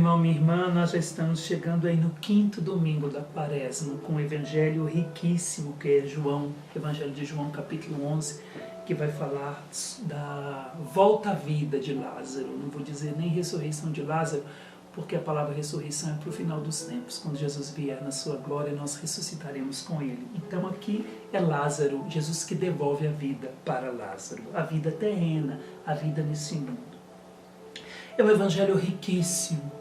irmão, minha irmã, nós já estamos chegando aí no 5º domingo da Quaresma, com um evangelho riquíssimo, que é João, Evangelho de João, capítulo 11, que vai falar da volta à vida de Lázaro. Não vou dizer nem ressurreição de Lázaro, porque a palavra ressurreição é para o final dos tempos, quando Jesus vier na sua glória, nós ressuscitaremos com ele. Então aqui é Lázaro, Jesus que devolve a vida para Lázaro, a vida terrena, a vida nesse mundo. É um evangelho riquíssimo.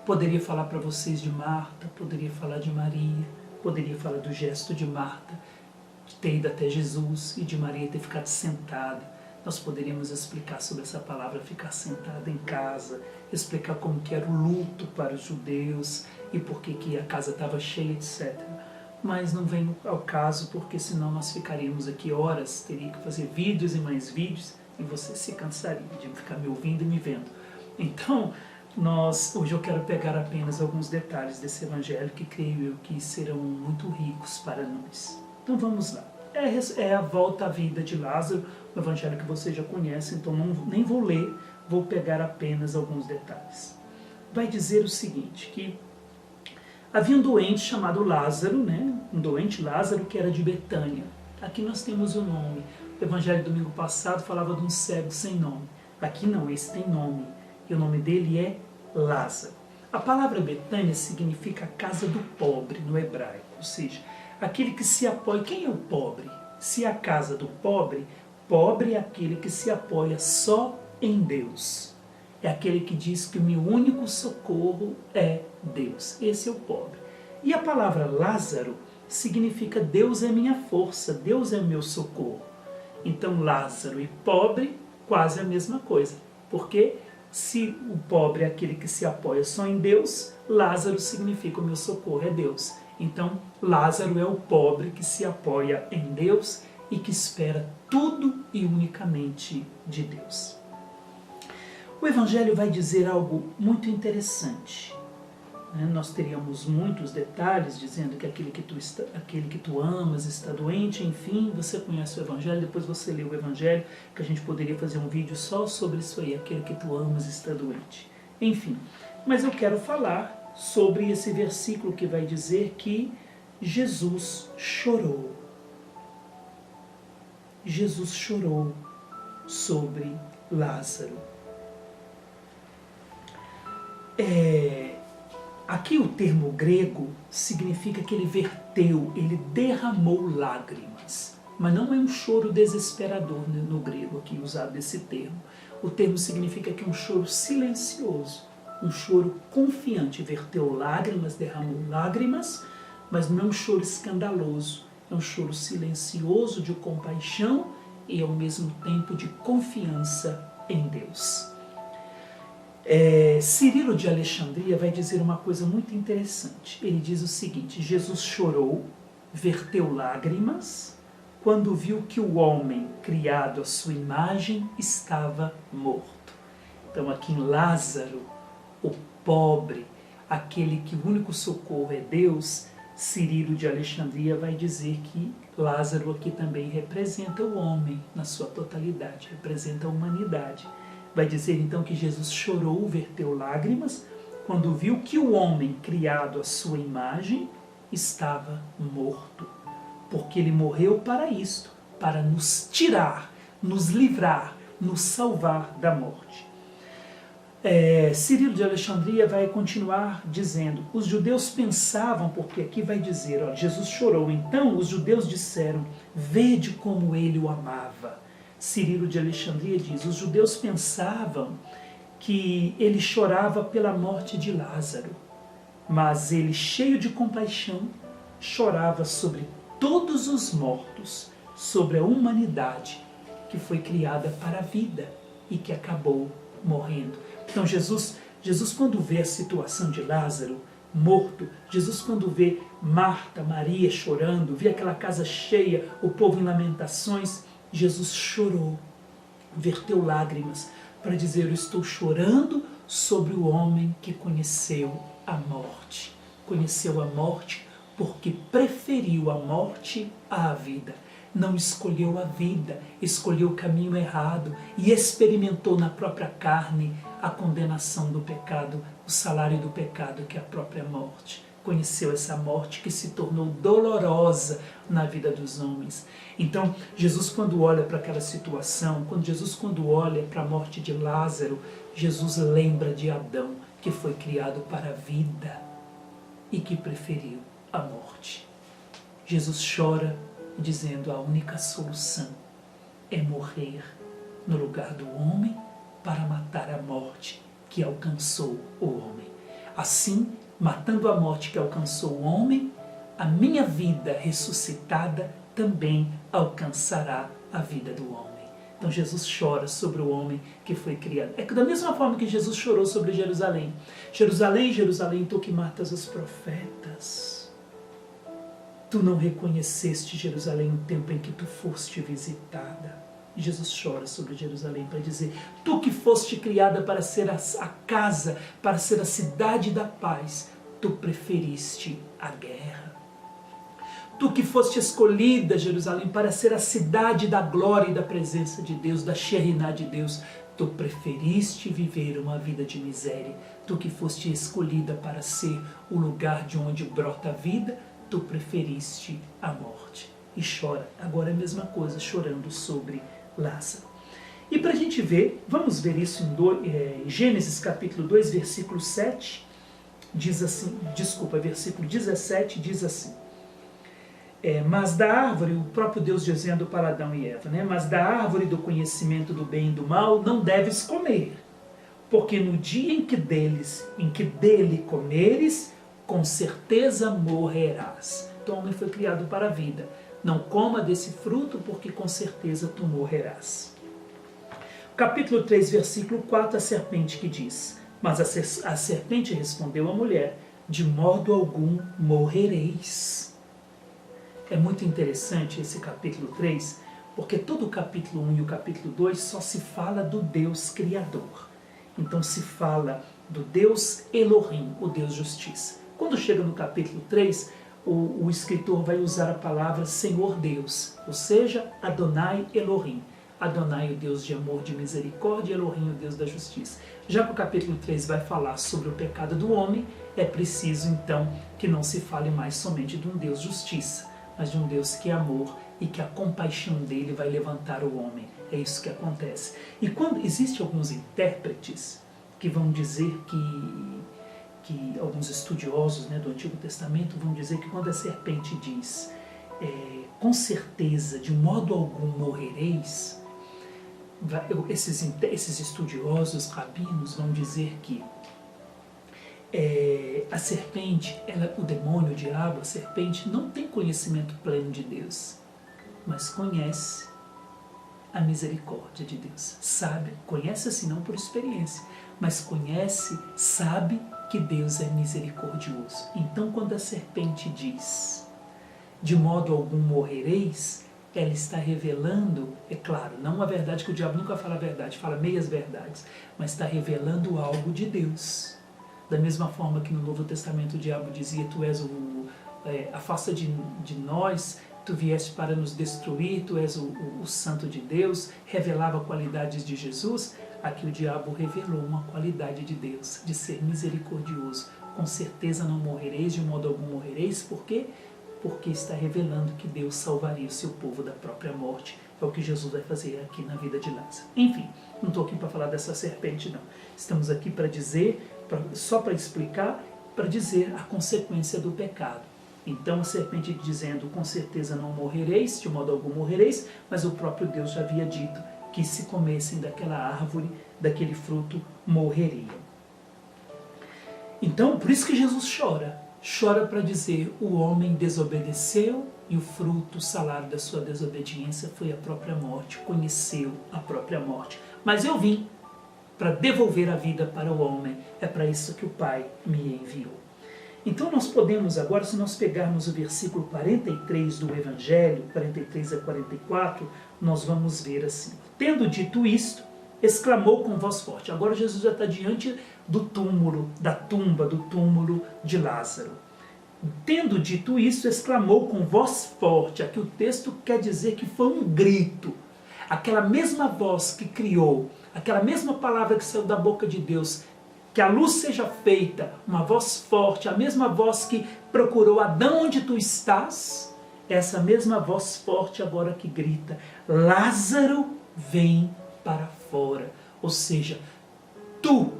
Poderia falar para vocês de Marta, poderia falar de Maria, poderia falar do gesto de Marta, de ter ido até Jesus, e de Maria ter ficado sentada. Nós poderíamos explicar sobre essa palavra ficar sentada em casa, explicar como que era o luto para os judeus e por que a casa estava cheia, etc. Mas não vem ao caso, porque senão nós ficaríamos aqui horas, teria que fazer vídeos e mais vídeos, e você se cansaria de ficar me ouvindo e me vendo. Então, hoje eu quero pegar apenas alguns detalhes desse evangelho que creio eu que serão muito ricos para nós. Então vamos lá. É a volta à vida de Lázaro, o evangelho que você já conhece, então nem vou ler, vou pegar apenas alguns detalhes. Vai dizer o seguinte, que havia um doente chamado Lázaro, um doente Lázaro que era de Betânia. Aqui nós temos o nome. O evangelho do domingo passado falava de um cego sem nome. Aqui não, esse tem nome. E o nome dele é Lázaro. A palavra Betânia significa casa do pobre no hebraico, ou seja, aquele que se apoia. Quem é o pobre? Se é a casa do pobre, pobre é aquele que se apoia só em Deus. É aquele que diz que o meu único socorro é Deus. Esse é o pobre. E a palavra Lázaro significa Deus é minha força, Deus é meu socorro. Então Lázaro e pobre, quase a mesma coisa. Porque se o pobre é aquele que se apoia só em Deus, Lázaro significa o meu socorro é Deus. Então, Lázaro é o pobre que se apoia em Deus e que espera tudo e unicamente de Deus. O Evangelho vai dizer algo muito interessante. Nós teríamos muitos detalhes dizendo que aquele que tu amas está doente, enfim, você conhece o Evangelho, depois você lê o Evangelho, que a gente poderia fazer um vídeo só sobre isso aí, aquele que tu amas está doente. Enfim, mas eu quero falar sobre esse versículo que vai dizer que Jesus chorou. Jesus chorou sobre Lázaro. Aqui o termo grego significa que ele verteu, ele derramou lágrimas. Mas não é um choro desesperador no grego aqui usado esse termo. O termo significa que é um choro silencioso, um choro confiante. Verteu lágrimas, derramou lágrimas, mas não é um choro escandaloso. É um choro silencioso de compaixão e ao mesmo tempo de confiança em Deus. Cirilo de Alexandria vai dizer uma coisa muito interessante. Ele diz o seguinte: Jesus chorou, verteu lágrimas, quando viu que o homem criado à sua imagem estava morto. Então aqui em Lázaro, o pobre, aquele que o único socorro é Deus, Cirilo de Alexandria vai dizer que Lázaro aqui também representa o homem na sua totalidade, representa a humanidade. Vai dizer então que Jesus chorou, verteu lágrimas, quando viu que o homem criado à sua imagem estava morto. Porque ele morreu para isto, para nos tirar, nos livrar, nos salvar da morte. Cirilo de Alexandria vai continuar dizendo, os judeus pensavam, porque aqui vai dizer, Jesus chorou, então os judeus disseram, vede como ele o amava. Cirilo de Alexandria diz, os judeus pensavam que ele chorava pela morte de Lázaro, mas ele, cheio de compaixão, chorava sobre todos os mortos, sobre a humanidade que foi criada para a vida e que acabou morrendo. Então Jesus quando vê a situação de Lázaro morto, Jesus quando vê Marta, Maria chorando, vê aquela casa cheia, o povo em lamentações, Jesus chorou, verteu lágrimas para dizer, eu estou chorando sobre o homem que conheceu a morte. Conheceu a morte porque preferiu a morte à vida. Não escolheu a vida, escolheu o caminho errado e experimentou na própria carne a condenação do pecado, o salário do pecado, que é a própria morte. Conheceu essa morte que se tornou dolorosa na vida dos homens. Então, Jesus, quando olha para aquela situação, quando olha para a morte de Lázaro, Jesus lembra de Adão, que foi criado para a vida e que preferiu a morte. Jesus chora dizendo: a única solução é morrer no lugar do homem para matar a morte que alcançou o homem. Assim, matando a morte que alcançou o homem, a minha vida ressuscitada também alcançará a vida do homem. Então Jesus chora sobre o homem que foi criado. É que da mesma forma que Jesus chorou sobre Jerusalém. Jerusalém, Jerusalém, tu que matas os profetas. Tu não reconheceste Jerusalém no tempo em que tu foste visitada. E Jesus chora sobre Jerusalém para dizer: tu que foste criada para ser a casa, para ser a cidade da paz, tu preferiste a guerra. Tu que foste escolhida, Jerusalém, para ser a cidade da glória e da presença de Deus, da Shekhinah de Deus, tu preferiste viver uma vida de miséria. Tu que foste escolhida para ser o lugar de onde brota a vida, tu preferiste a morte. E chora. Agora é a mesma coisa, chorando sobre Lázaro. E para a gente ver, vamos ver isso em Gênesis capítulo 2, versículo 7, diz assim, versículo 17 diz assim: mas da árvore, o próprio Deus dizendo para Adão e Eva, mas da árvore do conhecimento do bem e do mal não deves comer, porque no dia em que dele comeres, com certeza morrerás. Então o homem foi criado para a vida. Não coma desse fruto, porque com certeza tu morrerás. Capítulo 3, versículo 4, a serpente que diz: mas a serpente respondeu à mulher: de modo algum morrereis. É muito interessante esse capítulo 3, porque todo o capítulo 1 e o capítulo 2 só se fala do Deus Criador. Então se fala do Deus Elohim, o Deus Justiça. Quando chega no capítulo 3, o escritor vai usar a palavra Senhor Deus, ou seja, Adonai Elohim. Adonai, o Deus de amor, de misericórdia, e Elohim, o Deus da justiça. Já que o capítulo 3 vai falar sobre o pecado do homem, é preciso então que não se fale mais somente de um Deus justiça, mas de um Deus que é amor e que a compaixão dele vai levantar o homem. É isso que acontece. E quando existem alguns intérpretes que vão dizer que alguns estudiosos do Antigo Testamento vão dizer que quando a serpente diz com certeza, de modo algum morrereis, esses estudiosos rabinos vão dizer que a serpente, o demônio, o diabo, a serpente não tem conhecimento pleno de Deus, mas conhece a misericórdia de Deus. Sabe, conhece assim não por experiência, mas conhece, sabe que Deus é misericordioso. Então quando a serpente diz, de modo algum morrereis, ela está revelando, é claro, não a verdade, que o diabo nunca fala a verdade, fala meias verdades, mas está revelando algo de Deus. Da mesma forma que no Novo Testamento o diabo dizia: tu és afasta de nós, tu vieste para nos destruir, tu és o santo de Deus, revelava qualidades de Jesus. Aqui o diabo revelou uma qualidade de Deus, de ser misericordioso. Com certeza não morrereis, de modo algum morrereis. Por quê? Porque está revelando que Deus salvaria o seu povo da própria morte. É o que Jesus vai fazer aqui na vida de Lázaro. Enfim, não estou aqui para falar dessa serpente, não. Estamos aqui para dizer, só para explicar, para dizer a consequência do pecado. Então a serpente dizendo: com certeza não morrereis, de modo algum morrereis, mas o próprio Deus já havia dito que se comessem daquela árvore, daquele fruto, morreriam. Então, por isso que Jesus chora. Chora para dizer: o homem desobedeceu e o fruto, o salário da sua desobediência foi a própria morte, conheceu a própria morte. Mas eu vim para devolver a vida para o homem, é para isso que o Pai me enviou. Então nós podemos agora, se nós pegarmos o versículo 43 do Evangelho, 43 a 44, nós vamos ver assim: tendo dito isto, exclamou com voz forte. Agora Jesus já está diante do túmulo, da tumba, do túmulo de Lázaro. Tendo dito isso, exclamou com voz forte. Aqui o texto quer dizer que foi um grito. Aquela mesma voz que criou, aquela mesma palavra que saiu da boca de Deus, que a luz seja feita, uma voz forte, a mesma voz que procurou Adão onde tu estás, essa mesma voz forte agora que grita, Lázaro, vem para fora. Ou seja, tu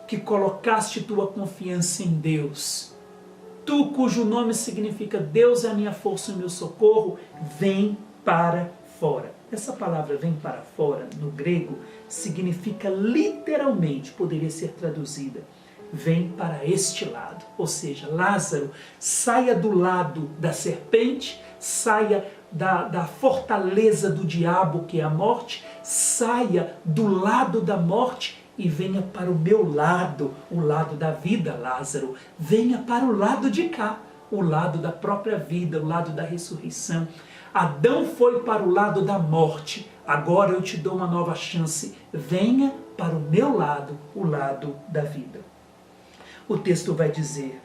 que colocaste tua confiança em Deus, tu cujo nome significa Deus é a minha força e o meu socorro, vem para fora. Essa palavra vem para fora, no grego, significa literalmente, poderia ser traduzida, vem para este lado. Ou seja, Lázaro, saia do lado da serpente, saia da fortaleza do diabo, que é a morte, saia do lado da morte e venha para o meu lado, o lado da vida, Lázaro. Venha para o lado de cá, o lado da própria vida, o lado da ressurreição. Adão foi para o lado da morte, agora eu te dou uma nova chance. Venha para o meu lado, o lado da vida. O texto vai dizer,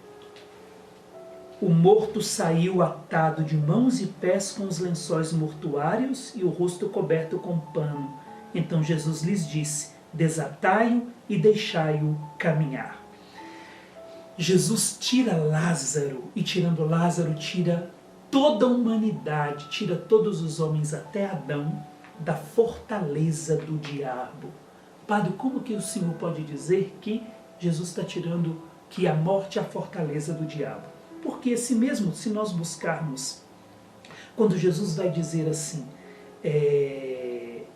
o morto saiu atado de mãos e pés com os lençóis mortuários e o rosto coberto com pano. Então Jesus lhes disse, desatai-o e deixai-o caminhar. Jesus tira Lázaro, e tirando Lázaro, tira toda a humanidade, tira todos os homens até Adão, da fortaleza do diabo. Padre, como que o Senhor pode dizer que Jesus está tirando, que a morte é a fortaleza do diabo? Porque esse mesmo, se nós buscarmos, quando Jesus vai dizer assim,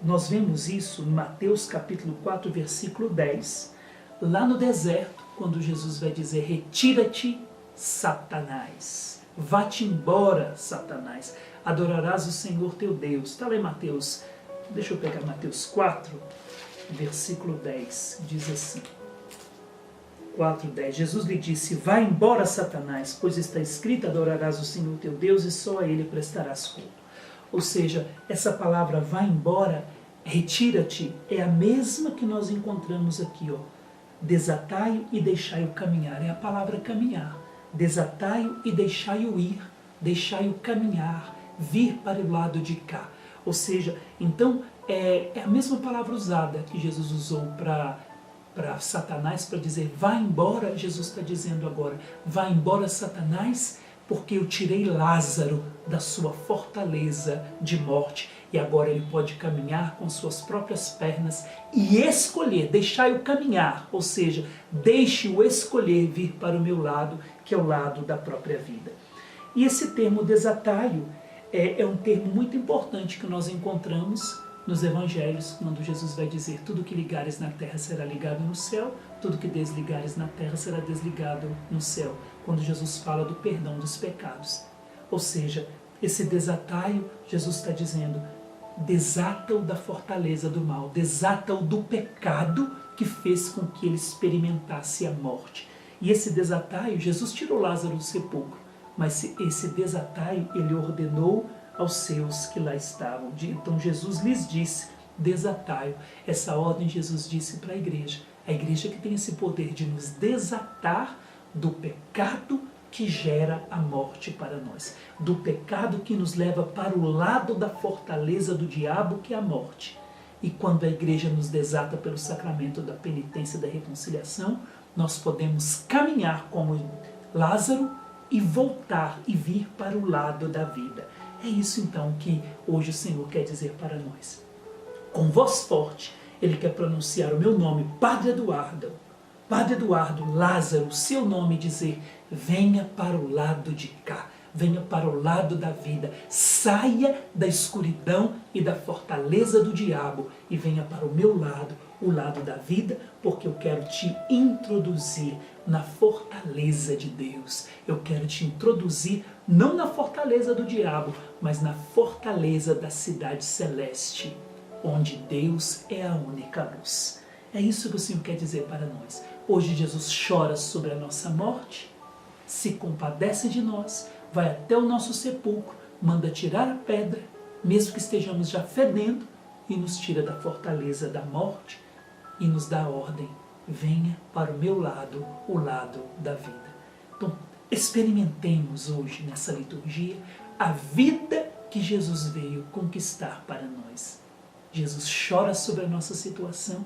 nós vemos isso em Mateus capítulo 4, versículo 10, lá no deserto, quando Jesus vai dizer, retira-te, Satanás, vá-te embora, Satanás, adorarás o Senhor teu Deus. Está lá em Mateus, deixa eu pegar Mateus 4, versículo 10, diz assim, 4:10, Jesus lhe disse, vá embora, Satanás, pois está escrito, adorarás o Senhor teu Deus e só a ele prestarás culto. Ou seja, essa palavra vá embora, retira-te, é a mesma que nós encontramos aqui, ó. Desatai-o e deixai-o caminhar, é a palavra caminhar. Desatai-o e deixai-o ir, deixai-o caminhar, vir para o lado de cá. Ou seja, então é a mesma palavra usada que Jesus usou para Satanás, para dizer, vá embora. Jesus está dizendo agora, vá embora, Satanás, porque eu tirei Lázaro da sua fortaleza de morte e agora ele pode caminhar com suas próprias pernas e escolher, deixar-o caminhar, ou seja, deixe-o escolher vir para o meu lado, que é o lado da própria vida. E esse termo desatai-o é um termo muito importante que nós encontramos nos evangelhos, quando Jesus vai dizer, tudo que ligares na terra será ligado no céu, tudo que desligares na terra será desligado no céu, quando Jesus fala do perdão dos pecados. Ou seja, esse desataio, Jesus está dizendo, desata-o da fortaleza do mal, desata-o do pecado que fez com que ele experimentasse a morte. E esse desataio, Jesus tirou Lázaro do sepulcro, mas esse desataio ele ordenou aos seus que lá estavam. Então Jesus lhes disse, desatai-o. Essa ordem Jesus disse para a igreja que tem esse poder de nos desatar do pecado que gera a morte para nós, do pecado que nos leva para o lado da fortaleza do diabo, que é a morte. E quando a igreja nos desata pelo sacramento da penitência e da reconciliação, nós podemos caminhar como Lázaro e voltar e vir para o lado da vida. É isso então que hoje o Senhor quer dizer para nós. Com voz forte, Ele quer pronunciar o meu nome, Padre Eduardo, Lázaro, seu nome, dizer, venha para o lado de cá, venha para o lado da vida, saia da escuridão e da fortaleza do diabo e venha para o meu lado, o lado da vida, porque eu quero te introduzir na fortaleza de Deus. Eu quero te introduzir não na fortaleza do diabo, mas na fortaleza da cidade celeste, onde Deus é a única luz. É isso que o Senhor quer dizer para nós. Hoje Jesus chora sobre a nossa morte, se compadece de nós, vai até o nosso sepulcro, manda tirar a pedra, mesmo que estejamos já fedendo, e nos tira da fortaleza da morte e nos dá a ordem, venha para o meu lado, o lado da vida. Então, experimentemos hoje nessa liturgia a vida que Jesus veio conquistar para nós. Jesus chora sobre a nossa situação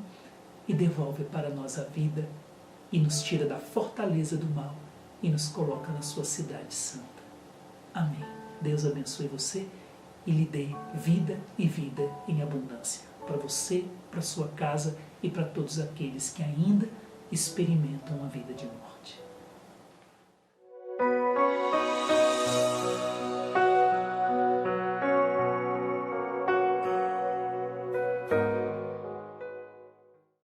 e devolve para nós a vida e nos tira da fortaleza do mal e nos coloca na sua cidade santa. Amém. Deus abençoe você e lhe dê vida e vida em abundância. Para você, para sua casa e para todos aqueles que ainda experimentam a vida de morte.